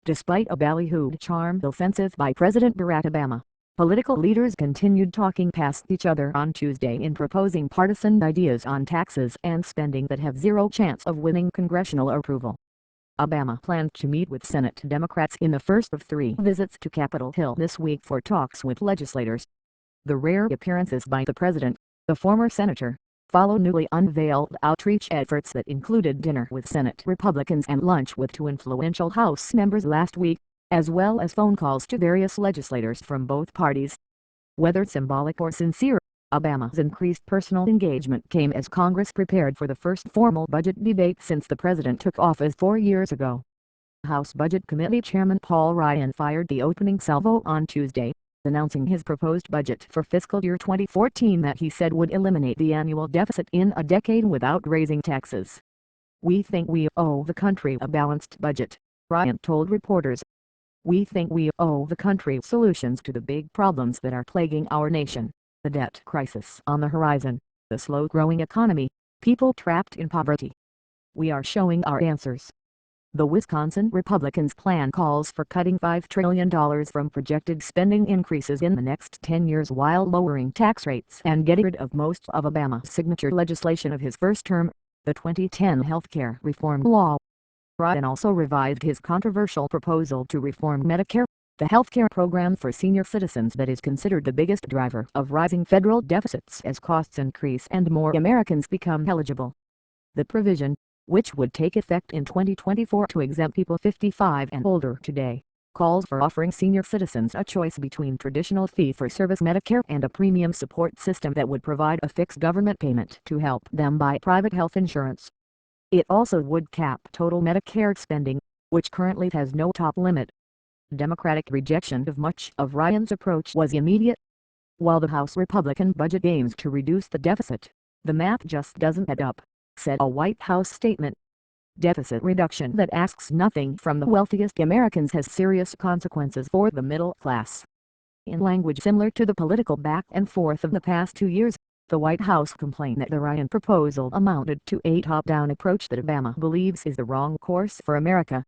Despite a ballyhooed charm offensive by President Barack Obama, political leaders continued talking past each other on Tuesday in proposing partisan ideas on taxes and spending that have zero chance of winning congressional approval. Obama planned to meet with Senate Democrats in the first of 3 visits to Capitol Hill this week for talks with legislators. The rare appearances by the president, the former senator, follow newly unveiled outreach efforts that included dinner with Senate Republicans and lunch with 2 influential House members last week, as well as phone calls to various legislators from both parties. Whether symbolic or sincere, Obama's increased personal engagement came as Congress prepared for the first formal budget debate since the president took office 4 years ago. House Budget Committee Chairman Paul Ryan fired the opening salvo on Tuesday, announcing his proposed budget for fiscal year 2014 that he said would eliminate the annual deficit in a decade without raising taxes. "We think we owe the country a balanced budget," Ryan told reporters. "We think we owe the country solutions to the big problems that are plaguing our nation: the debt crisis on the horizon, the slow-growing economy, people trapped in poverty. We are showing our answers." The Wisconsin Republicans' plan calls for cutting $5 trillion from projected spending increases in the next 10 years while lowering tax rates and getting rid of most of Obama's signature legislation of his first term, the 2010 healthcare reform law. Ryan also revised his controversial proposal to reform Medicare, the healthcare program for senior citizens that is considered the biggest driver of rising federal deficits as costs increase and more Americans become eligible. The provision, which would take effect in 2024 to exempt people 55 and older today, calls for offering senior citizens a choice between traditional fee-for-service Medicare and a premium support system that would provide a fixed government payment to help them buy private health insurance. It also would cap total Medicare spending, which currently has no top limit. Democratic rejection of much of Ryan's approach was immediate. While the House Republican budget aims to reduce the deficit, the math just doesn't add up, said a White House statement. Deficit reduction that asks nothing from the wealthiest Americans has serious consequences for the middle class. In language similar to the political back and forth of the past 2 years, the White House complained that the Ryan proposal amounted to a top-down approach that Obama believes is the wrong course for America.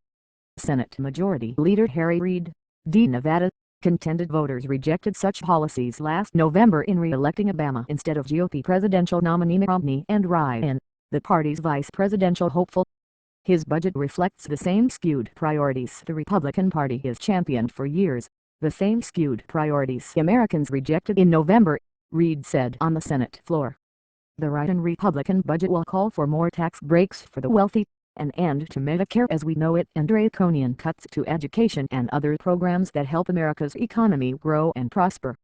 Senate Majority Leader Harry Reid, D. Nevada, contended voters rejected such policies last November in re-electing Obama instead of GOP presidential nominee Mitt Romney and Ryan, the party's vice presidential hopeful. His budget reflects the same skewed priorities the Republican Party has championed for years, the same skewed priorities Americans rejected in November, Reid said on the Senate floor. The Ryan Republican budget will call for more tax breaks for the wealthy, an end to Medicare as we know it, and draconian cuts to education and other programs that help America's economy grow and prosper.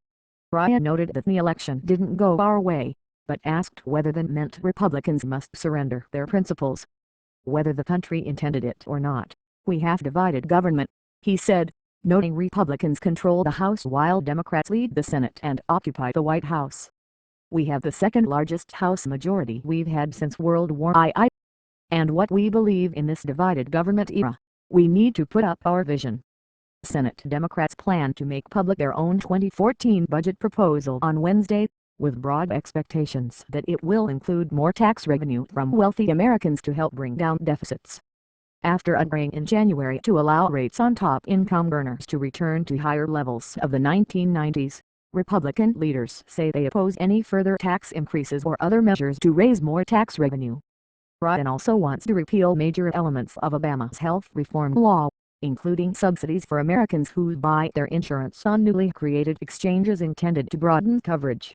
Ryan noted that the election didn't go our way, but asked whether that meant Republicans must surrender their principles. "Whether the country intended it or not, we have divided government," he said, noting Republicans control the House while Democrats lead the Senate and occupy the White House. "We have the second largest House majority we've had since World War II. And what we believe in this divided government era, we need to put up our vision." Senate Democrats plan to make public their own 2014 budget proposal on Wednesday, with broad expectations that it will include more tax revenue from wealthy Americans to help bring down deficits. After agreeing in January to allow rates on top-income earners to return to higher levels of the 1990s, Republican leaders say they oppose any further tax increases or other measures to raise more tax revenue. Ryan also wants to repeal major elements of Obama's health reform law, including subsidies for Americans who buy their insurance on newly created exchanges intended to broaden coverage.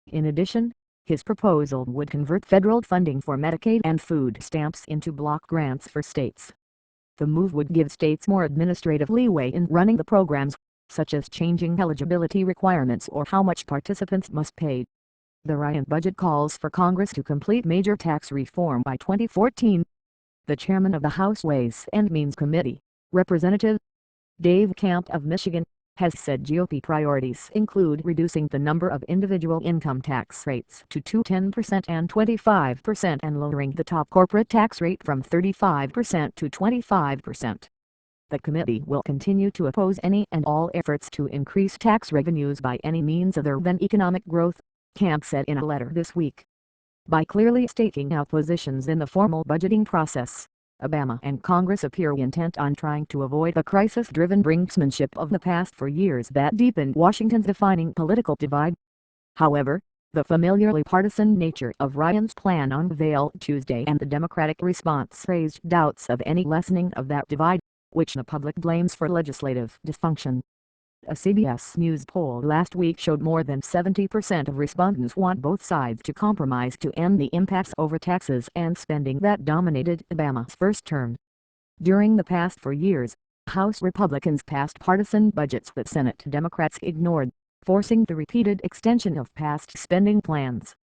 In addition, his proposal would convert federal funding for Medicaid and food stamps into block grants for states. The move would give states more administrative leeway in running the programs, such as changing eligibility requirements or how much participants must pay. The Ryan budget calls for Congress to complete major tax reform by 2014. The chairman of the House Ways and Means Committee, Representative Dave Camp of Michigan, has said GOP priorities include reducing the number of individual income tax rates to 10% and 25% and lowering the top corporate tax rate from 35% to 25%. The committee will continue to oppose any and all efforts to increase tax revenues by any means other than economic growth, Camp said in a letter this week. By clearly staking out positions in the formal budgeting process, Obama and Congress appear intent on trying to avoid the crisis-driven brinksmanship of the past 4 years that deepened Washington's defining political divide. However, the familiarly partisan nature of Ryan's plan unveiled Tuesday and the Democratic response raised doubts of any lessening of that divide, which the public blames for legislative dysfunction. A CBS News poll last week showed more than 70% of respondents want both sides to compromise to end the impasse over taxes and spending that dominated Obama's first term. During the past 4 years, House Republicans passed partisan budgets that Senate Democrats ignored, forcing the repeated extension of past spending plans.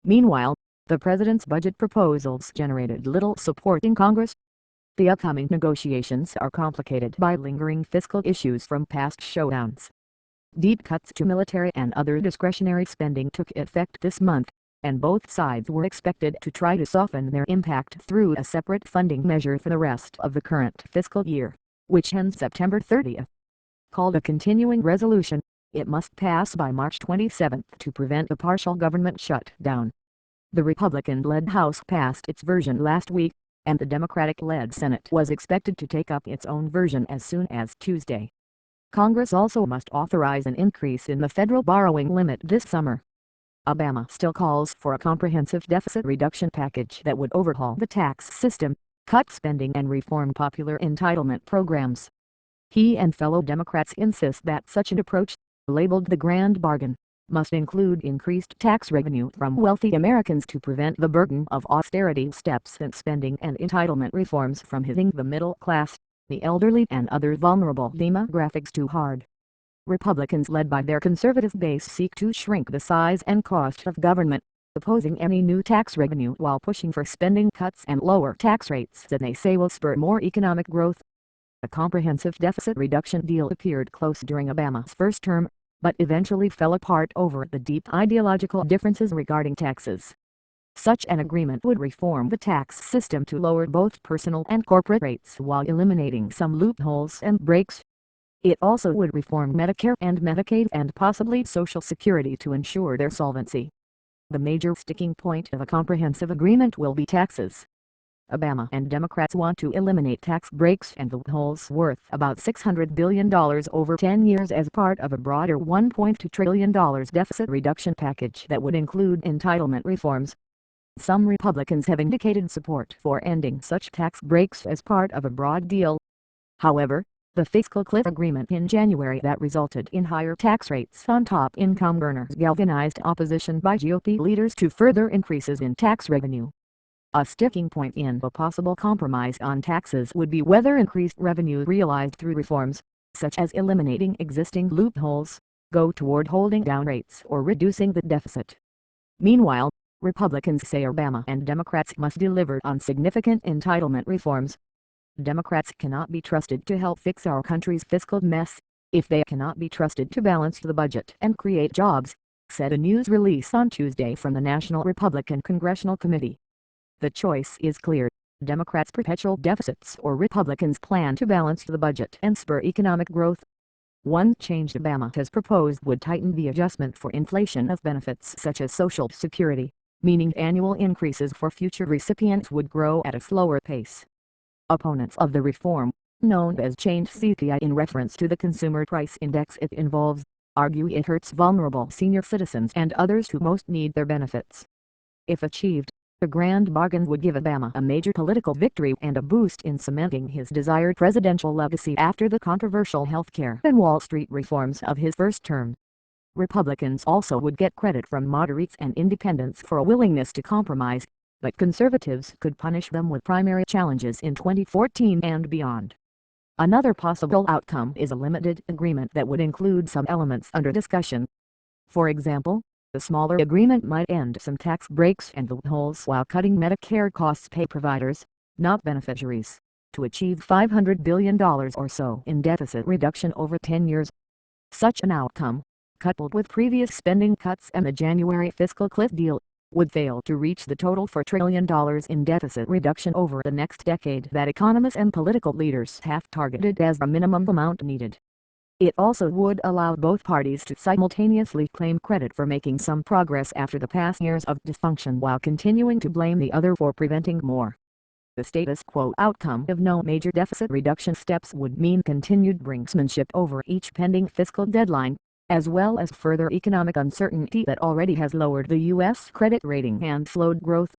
Meanwhile, the president's budget proposals generated little support in Congress. The upcoming negotiations are complicated by lingering fiscal issues from past showdowns. Deep cuts to military and other discretionary spending took effect this month, and both sides were expected to try to soften their impact through a separate funding measure for the rest of the current fiscal year, which ends September 30th. Called a continuing resolution, it must pass by March 27 to prevent a partial government shutdown. The Republican-led House passed its version last week, and the Democratic-led Senate was expected to take up its own version as soon as Tuesday. Congress also must authorize an increase in the federal borrowing limit this summer. Obama still calls for a comprehensive deficit reduction package that would overhaul the tax system, cut spending and reform popular entitlement programs. He and fellow Democrats insist that such an approach, labeled the Grand Bargain, must include increased tax revenue from wealthy Americans to prevent the burden of austerity steps and spending and entitlement reforms from hitting the middle class, the elderly and other vulnerable demographics too hard. Republicans led by their conservative base seek to shrink the size and cost of government, opposing any new tax revenue while pushing for spending cuts and lower tax rates that they say will spur more economic growth. A comprehensive deficit reduction deal appeared close during Obama's first term, but eventually fell apart over the deep ideological differences regarding taxes. Such an agreement would reform the tax system to lower both personal and corporate rates while eliminating some loopholes and breaks. It also would reform Medicare and Medicaid and possibly Social Security to ensure their solvency. The major sticking point of a comprehensive agreement will be taxes. Obama and Democrats want to eliminate tax breaks and loopholes worth about $600 billion over 10 years as part of a broader $1.2 trillion deficit reduction package that would include entitlement reforms. Some Republicans have indicated support for ending such tax breaks as part of a broad deal. However, the fiscal cliff agreement in January that resulted in higher tax rates on top income earners galvanized opposition by GOP leaders to further increases in tax revenue. A sticking point in a possible compromise on taxes would be whether increased revenue realized through reforms, such as eliminating existing loopholes, go toward holding down rates or reducing the deficit. Meanwhile, Republicans say Obama and Democrats must deliver on significant entitlement reforms. Democrats cannot be trusted to help fix our country's fiscal mess if they cannot be trusted to balance the budget and create jobs, said a news release on Tuesday from the National Republican Congressional Committee. The choice is clear: Democrats' perpetual deficits or Republicans' plan to balance the budget and spur economic growth. One change Obama has proposed would tighten the adjustment for inflation of benefits such as Social Security, meaning annual increases for future recipients would grow at a slower pace. Opponents of the reform, known as chained CPI in reference to the consumer price index it involves, argue it hurts vulnerable senior citizens and others who most need their benefits. If achieved, the Grand Bargain would give Obama a major political victory and a boost in cementing his desired presidential legacy after the controversial healthcare and Wall Street reforms of his first term. Republicans also would get credit from moderates and independents for a willingness to compromise, but conservatives could punish them with primary challenges in 2014 and beyond. Another possible outcome is a limited agreement that would include some elements under discussion. For example, the smaller agreement might end some tax breaks and loopholes while cutting Medicare costs pay providers, not beneficiaries, to achieve $500 billion or so in deficit reduction over 10 years. Such an outcome, coupled with previous spending cuts and the January fiscal cliff deal, would fail to reach the total $4 trillion in deficit reduction over the next decade that economists and political leaders have targeted as the minimum amount needed. It also would allow both parties to simultaneously claim credit for making some progress after the past years of dysfunction while continuing to blame the other for preventing more. The status quo outcome of no major deficit reduction steps would mean continued brinksmanship over each pending fiscal deadline, as well as further economic uncertainty that already has lowered the U.S. credit rating and slowed growth.